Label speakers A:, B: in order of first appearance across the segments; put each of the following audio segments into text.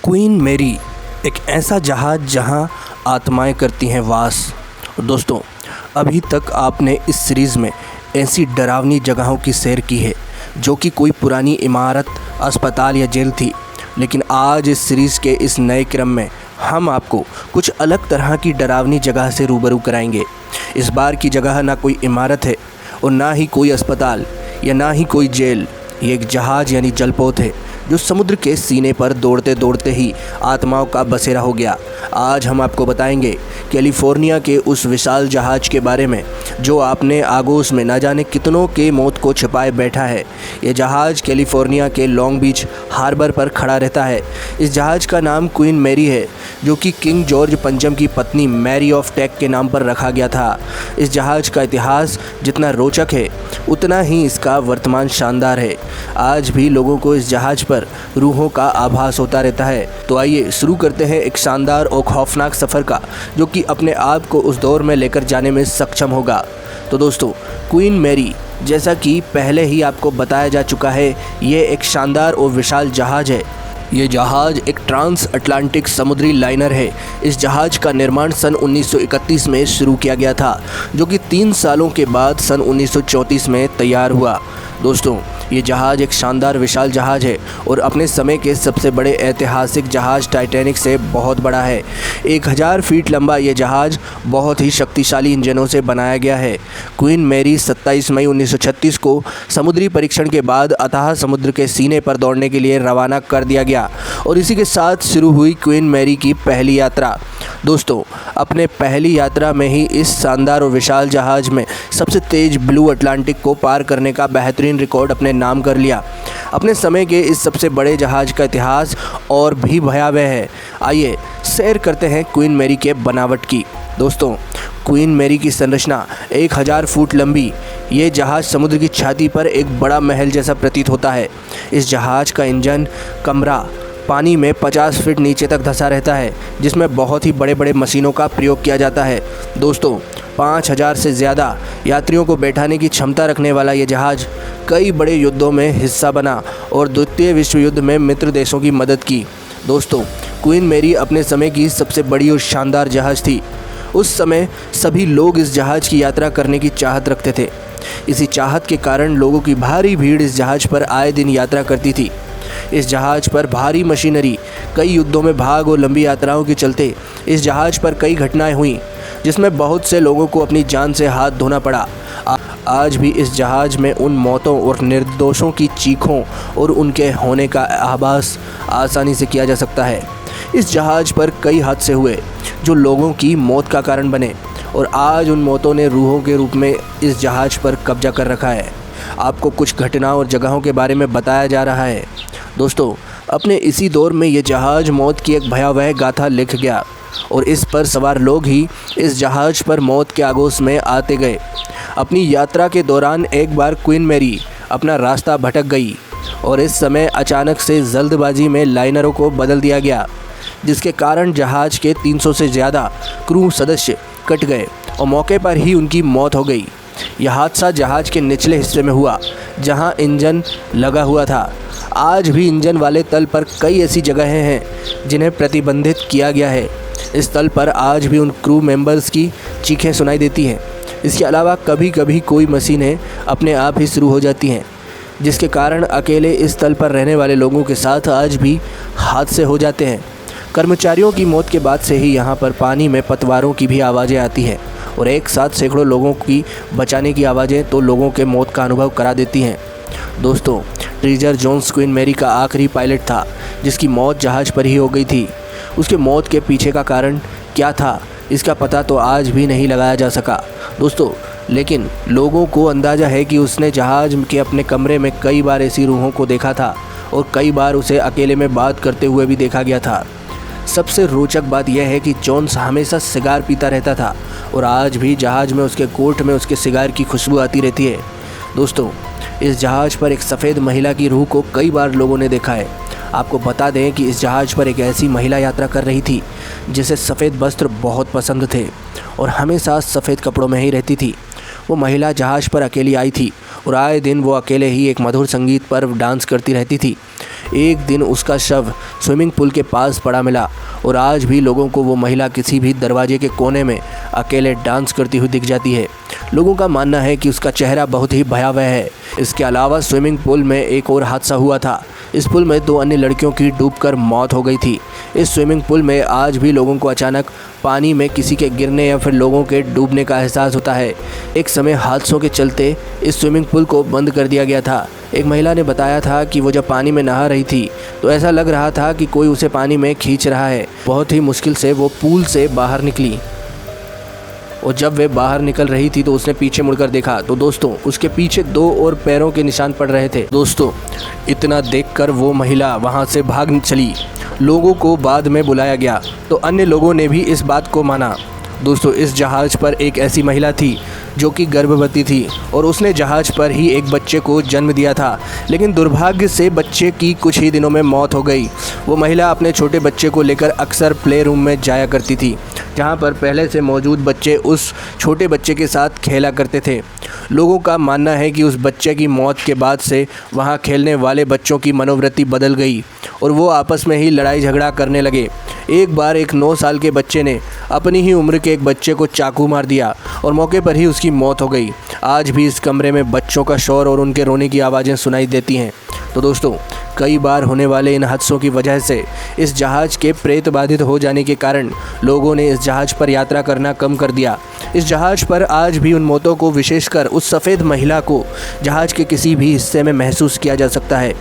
A: Queen Mary एक ऐसा जहाज़ जहां आत्माएं करती हैं वास। दोस्तों, अभी तक आपने इस सीरीज़ में ऐसी डरावनी जगहों की सैर की है जो कि कोई पुरानी इमारत, अस्पताल या जेल थी। लेकिन आज इस सीरीज़ के इस नए क्रम में हम आपको कुछ अलग तरह की डरावनी जगह से रूबरू कराएंगे। इस बार की जगह ना कोई इमारत है और ना ही कोई अस्पताल या ना ही कोई जेल। ये एक जहाज़ यानी जलपोत है जो समुद्र के सीने पर दौड़ते दौड़ते ही आत्माओं का बसेरा हो गया। आज हम आपको बताएंगे कैलिफोर्निया के उस विशाल जहाज़ के बारे में जो आपने आगोश में न जाने कितनों के मौत को छिपाए बैठा है। ये जहाज़ कैलिफोर्निया के लॉन्ग बीच हार्बर पर खड़ा रहता है। इस जहाज़ का नाम क्वीन मैरी है जो कि किंग जॉर्ज पंचम की पत्नी मैरी ऑफ टेक के नाम पर रखा गया था। इस जहाज़ का इतिहास जितना रोचक है उतना ही इसका वर्तमान शानदार है। आज भी लोगों को इस जहाज़ पर रूहों का आभास होता रहता है। तो आइए शुरू करते हैं एक शानदार और खौफनाक सफ़र का जो कि अपने आप को उस दौर में लेकर जाने में सक्षम होगा। तो दोस्तों, क्वीन मैरी जैसा कि पहले ही आपको बताया जा चुका है, ये एक शानदार और विशाल जहाज़ है। ये जहाज़ एक ट्रांस अटलांटिक समुद्री लाइनर है। इस जहाज़ का निर्माण सन 1931 में शुरू किया गया था जो कि 3 सालों के बाद सन 1934 में तैयार हुआ। दोस्तों, ये जहाज़ एक शानदार विशाल जहाज़ है और अपने समय के सबसे बड़े ऐतिहासिक जहाज़ टाइटैनिक से बहुत बड़ा है। 1000 फीट लंबा ये जहाज़ बहुत ही शक्तिशाली इंजनों से बनाया गया है। क्वीन मैरी 27 मई 1936 को समुद्री परीक्षण के बाद अथाह समुद्र के सीने पर दौड़ने के लिए रवाना कर दिया गया और इसी के साथ शुरू हुई क्वीन मैरी की पहली यात्रा। दोस्तों, अपने पहली यात्रा में ही इस शानदार और विशाल जहाज़ में सबसे तेज़ ब्लू अटलांटिक को पार करने का बेहतरीन रिकॉर्ड अपने नाम कर लिया। अपने समय के इस सबसे बड़े जहाज़ का इतिहास और भी भयावह है। आइए सैर करते हैं क्वीन मैरी के बनावट की। दोस्तों, क्वीन मैरी की संरचना 1000 फुट लंबी। ये जहाज़ समुद्र की छाती पर एक बड़ा महल जैसा प्रतीत होता है। इस जहाज़ का इंजन कमरा पानी में 50 फीट नीचे तक धंसा रहता है जिसमें बहुत ही बड़े बड़े मशीनों का प्रयोग किया जाता है। दोस्तों, 5000 से ज़्यादा यात्रियों को बैठाने की क्षमता रखने वाला ये जहाज़ कई बड़े युद्धों में हिस्सा बना और द्वितीय विश्व युद्ध में मित्र देशों की मदद की। दोस्तों, क्वीन मैरी अपने समय की सबसे बड़ी और शानदार जहाज़ थी। उस समय सभी लोग इस जहाज़ की यात्रा करने की चाहत रखते थे। इसी चाहत के कारण लोगों की भारी भीड़ इस जहाज़ पर आए दिन यात्रा करती थी। इस जहाज़ पर भारी मशीनरी, कई युद्धों में भाग और लंबी यात्राओं के चलते इस जहाज़ पर कई घटनाएं हुई जिसमें बहुत से लोगों को अपनी जान से हाथ धोना पड़ा। आज भी इस जहाज़ में उन मौतों और निर्दोषों की चीखों और उनके होने का आभास आसानी से किया जा सकता है। इस जहाज़ पर कई हादसे हुए जो लोगों की मौत का कारण बने और आज उन मौतों ने रूहों के रूप में इस जहाज़ पर कब्जा कर रखा है। आपको कुछ घटनाओं और जगहों के बारे में बताया जा रहा है। दोस्तों, अपने इसी दौर में ये जहाज़ मौत की एक भयावह गाथा लिख गया और इस पर सवार लोग ही इस जहाज़ पर मौत के आगोश में आते गए। अपनी यात्रा के दौरान एक बार क्वीन मैरी अपना रास्ता भटक गई और इस समय अचानक से जल्दबाजी में लाइनरों को बदल दिया गया जिसके कारण जहाज़ के 300 से ज़्यादा क्रू सदस्य कट गए और मौके पर ही उनकी मौत हो गई। यह हादसा जहाज़ के निचले हिस्से में हुआ जहां इंजन लगा हुआ था। आज भी इंजन वाले तल पर कई ऐसी जगहें हैं जिन्हें प्रतिबंधित किया गया है। इस तल पर आज भी उन क्रू मेंबर्स की चीखें सुनाई देती हैं। इसके अलावा कभी कभी कोई मशीनें अपने आप ही शुरू हो जाती हैं जिसके कारण अकेले इस तल पर रहने वाले लोगों के साथ आज भी हादसे हो जाते हैं। कर्मचारियों की मौत के बाद से ही यहाँ पर पानी में पतवारों की भी आवाज़ें आती हैं और एक साथ सैकड़ों लोगों की बचाने की आवाज़ें तो लोगों के मौत का अनुभव करा देती हैं। दोस्तों, ट्रेजर जोन्स क्वीन मैरी का आखिरी पायलट था जिसकी मौत जहाज़ पर ही हो गई थी। उसके मौत के पीछे का कारण क्या था इसका पता तो आज भी नहीं लगाया जा सका। दोस्तों, लेकिन लोगों को अंदाज़ा है कि उसने जहाज़ के अपने कमरे में कई बार ऐसी रूहों को देखा था और कई बार उसे अकेले में बात करते हुए भी देखा गया था। सबसे रोचक बात यह है कि जोन्स हमेशा सिगार पीता रहता था और आज भी जहाज़ में उसके कोट में उसके सिगार की खुशबू आती रहती है। दोस्तों, इस जहाज़ पर एक सफ़ेद महिला की रूह को कई बार लोगों ने देखा है। आपको बता दें कि इस जहाज़ पर एक ऐसी महिला यात्रा कर रही थी जिसे सफ़ेद वस्त्र बहुत पसंद थे और हमेशा सफ़ेद कपड़ों में ही रहती थी। वो महिला जहाज़ पर अकेली आई थी और आए दिन वो अकेले ही एक मधुर संगीत पर डांस करती रहती थी। एक दिन उसका शव स्विमिंग पूल के पास पड़ा मिला और आज भी लोगों को वो महिला किसी भी दरवाजे के कोने में अकेले डांस करती हुई दिख जाती है। लोगों का मानना है कि उसका चेहरा बहुत ही भयावह है। इसके अलावा स्विमिंग पूल में एक और हादसा हुआ था। इस पूल में 2 अन्य लड़कियों की डूबकर मौत हो गई थी। इस स्विमिंग पूल में आज भी लोगों को अचानक पानी में किसी के गिरने या फिर लोगों के डूबने का एहसास होता है। एक समय हादसों के चलते इस स्विमिंग पूल को बंद कर दिया गया था। एक महिला ने बताया था कि वो जब पानी में नहा रही थी तो ऐसा लग रहा था कि कोई उसे पानी में खींच रहा है। बहुत ही मुश्किल से वो पूल से बाहर निकली और जब वे बाहर निकल रही थी तो उसने पीछे मुड़कर देखा तो दोस्तों उसके पीछे 2 और पैरों के निशान पड़ रहे थे। दोस्तों इतना देखकर वो महिला वहां से भाग चली। लोगों को बाद में बुलाया गया तो अन्य लोगों ने भी इस बात को माना। दोस्तों इस जहाज़ पर एक ऐसी महिला थी जो कि गर्भवती थी और उसने जहाज़ पर ही एक बच्चे को जन्म दिया था, लेकिन दुर्भाग्य से बच्चे की कुछ ही दिनों में मौत हो गई। वो महिला अपने छोटे बच्चे को लेकर अक्सर प्ले रूम में जाया करती थी, जहां पर पहले से मौजूद बच्चे उस छोटे बच्चे के साथ खेला करते थे। लोगों का मानना है कि उस बच्चे की मौत के बाद से वहां खेलने वाले बच्चों की मनोवृत्ति बदल गई और वो आपस में ही लड़ाई झगड़ा करने लगे। एक बार एक 9 साल के बच्चे ने अपनी ही उम्र के एक बच्चे को चाकू मार दिया और मौके पर ही उसकी मौत हो गई। आज भी इस कमरे में बच्चों का शोर और उनके रोने की आवाज़ें सुनाई देती हैं। तो दोस्तों कई बार होने वाले इन हादसों की वजह से इस जहाज़ के प्रेत बाधित हो जाने के कारण लोगों ने इस जहाज़ पर यात्रा करना कम कर दिया। इस जहाज़ पर आज भी उन मौतों को, विशेषकर उस सफ़ेद महिला को जहाज़ के किसी भी हिस्से में महसूस किया जा सकता है।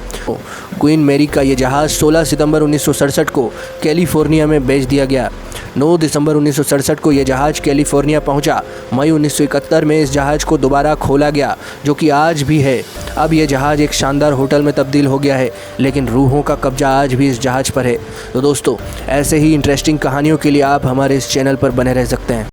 A: क्वीन मैरी का ये जहाज़ 16 सितंबर 1967 को कैलिफोर्निया में बेच दिया गया। 9 दिसंबर 1967 को यह जहाज़ कैलिफोर्निया पहुंचा। मई 1971 में इस जहाज़ को दोबारा खोला गया, जो कि आज भी है। अब यह जहाज़ एक शानदार होटल में तब्दील हो गया है, लेकिन रूहों का कब्जा आज भी इस जहाज़ पर है। तो दोस्तों ऐसे ही इंटरेस्टिंग कहानियों के लिए आप हमारे इस चैनल पर बने रह सकते हैं।